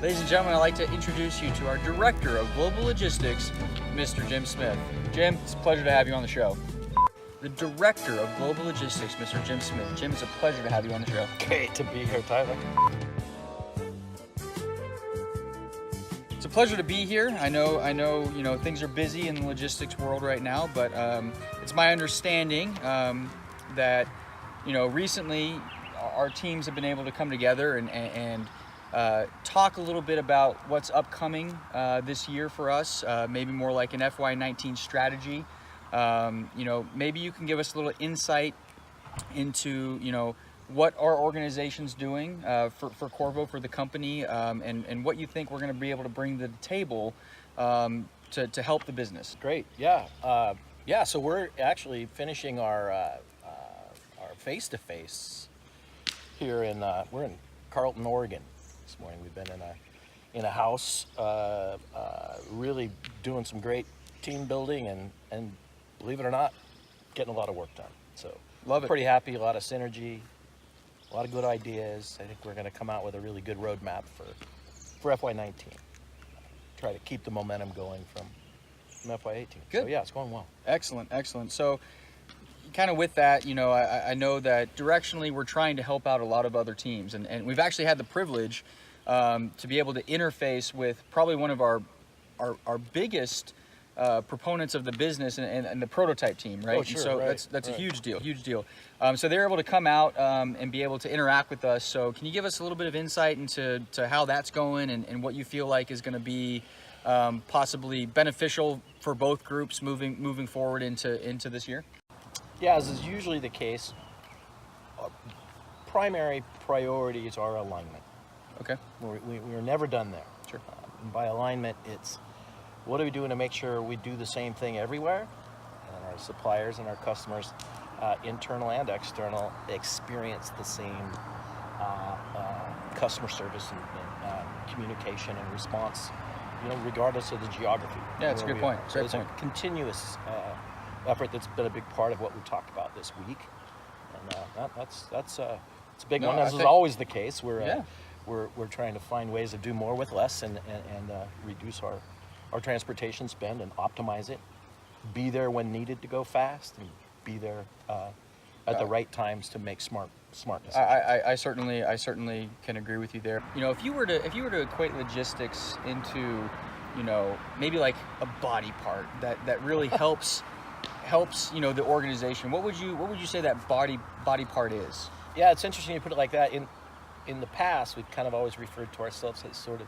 Ladies and gentlemen, I'd like to introduce you to our Director of Global Logistics, Mr. Jim Smith. Jim, it's a pleasure to have you on the show. The Director of Global Logistics, Mr. Jim Smith. Jim, it's a pleasure to have you on the show. Great to be here, Tyler. It's a pleasure to be here. I know, things are busy in the logistics world right now, but it's my understanding that, recently our teams have been able to come together and talk a little bit about what's upcoming this year for us, maybe more like an FY19 strategy. Maybe you can give us a little insight into, what our organization's doing for Qorvo, for the company, and what you think we're going to be able to bring to the table to help the business. Great, yeah. So we're actually finishing our face-to-face here we're in Carlton, Oregon this morning. We've been in a house, really doing some great team building and believe it or not, getting a lot of work done. So love it. Pretty happy, a lot of synergy, a lot of good ideas. I think we're going to come out with a really good roadmap for FY19. Try to keep the momentum going from FY18. Good. So yeah, it's going well. Excellent. So kind of with that, I know that directionally we're trying to help out a lot of other teams, and we've actually had the privilege to be able to interface with probably one of our biggest proponents of the business and the prototype team, right? Oh, sure, and so right, that's right. a huge deal. So they're able to come out and be able to interact with us. So can you give us a little bit of insight into how that's going and what you feel like is going to be possibly beneficial for both groups moving forward into this year? Yeah, as is usually the case, our primary priorities are alignment. Okay. We're never done there. Sure. And by alignment, it's what are we doing to make sure we do the same thing everywhere, and our suppliers and our customers, internal and external, experience the same customer service and communication and response, regardless of the geography. Yeah, that's a good point. So it's a continuous effort that's been a big part of what we've talked about this week, and that's it's a big one. As is always the case. We're trying to find ways to do more with less and reduce our transportation spend and optimize it. Be there when needed to go fast, and be there at the right times to make smart decisions. I certainly can agree with you there. If you were to equate logistics into, maybe like a body part that really helps the organization, what would you say that body part is? Yeah, it's interesting you put it like that. In the past, we've kind of always referred to ourselves as sort of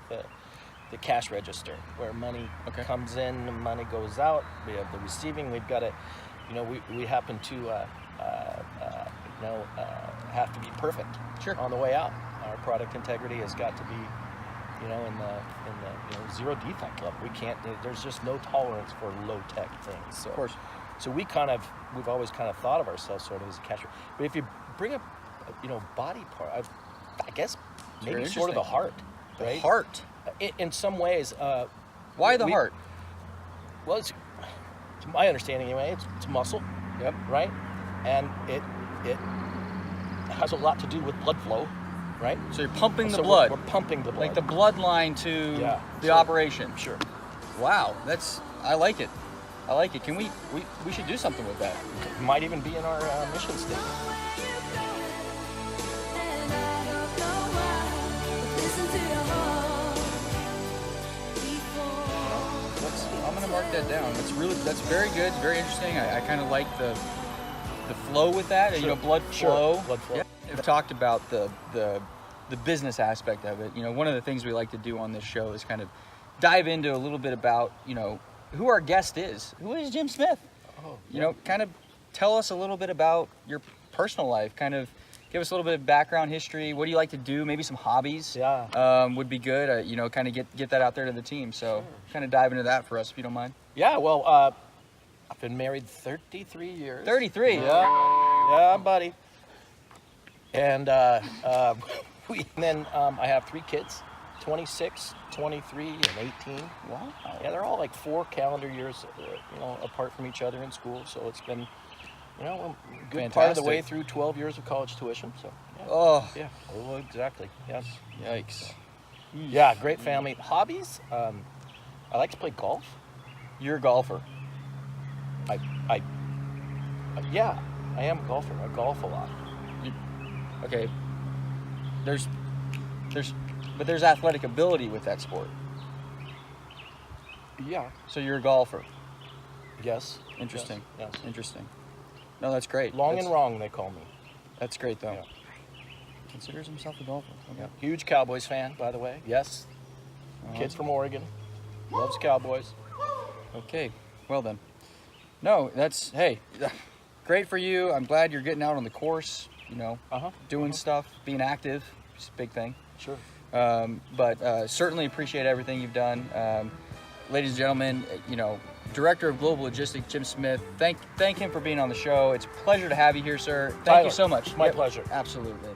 the cash register, where money comes in, money goes out. We have the receiving. We've got to, we happen to have to be perfect on the way out. Our product integrity has got to be, in the zero defect level. We can't. There's just no tolerance for low tech things. So, of course. So we've always kind of thought of ourselves sort of as a cash. But if you bring up, body part, I guess maybe sort of the heart, right? The heart. In some ways. Why the heart? Well, it's, to my understanding anyway, it's muscle. Yep. Right? And it has a lot to do with blood flow, right? So you're pumping the blood. We're pumping the blood. Like the bloodline to the operation. Sure. Wow, I like it. Can we should do something with that. It might even be in our mission statement. I'm gonna mark that down. That's very good. It's very interesting. I kind of like the flow with that. Sure. Blood flow. Sure. Blood flow. Yeah. We've talked about the business aspect of it. One of the things we like to do on this show is kind of dive into a little bit about who our guest is. Who is Jim Smith? Kind of tell us a little bit about your personal life. Kind of give us a little bit of background history. What do you like to do? Maybe some hobbies. Would be good. Kind of get that out there to the team. So kind of dive into that for us, if you don't mind. Yeah. Well, I've been married 33 years. 33. Yeah, buddy. And then I have 3 kids. 26, 23, and 18. Wow. Yeah, they're all like 4 calendar years, apart from each other in school. So it's been, a good part of the way through 12 years of college tuition. So. Yeah. Oh. Yeah. Oh, exactly. Yes. Yikes. Yeah, great family. Hobbies? I like to play golf. You're a golfer. Yeah, I am a golfer. I golf a lot. Okay. There's athletic ability with that sport. Yeah. So you're a golfer. Yes. Interesting. Yes. Interesting. No, that's great. Long and wrong, they call me. That's great, though. Yeah. Considers himself a golfer. Okay. Yeah. Huge Cowboys fan, by the way. Yes. Kid from Oregon. Loves Cowboys. Okay. Well then. No, that's, hey, great for you. I'm glad you're getting out on the course, you know, doing stuff, being active. It's a big thing. Sure. But certainly appreciate everything you've done. Ladies and gentlemen, you know, Director of Global Logistics, Jim Smith, thank him for being on the show. It's a pleasure to have you here, sir. Thank you so much. My pleasure. Absolutely.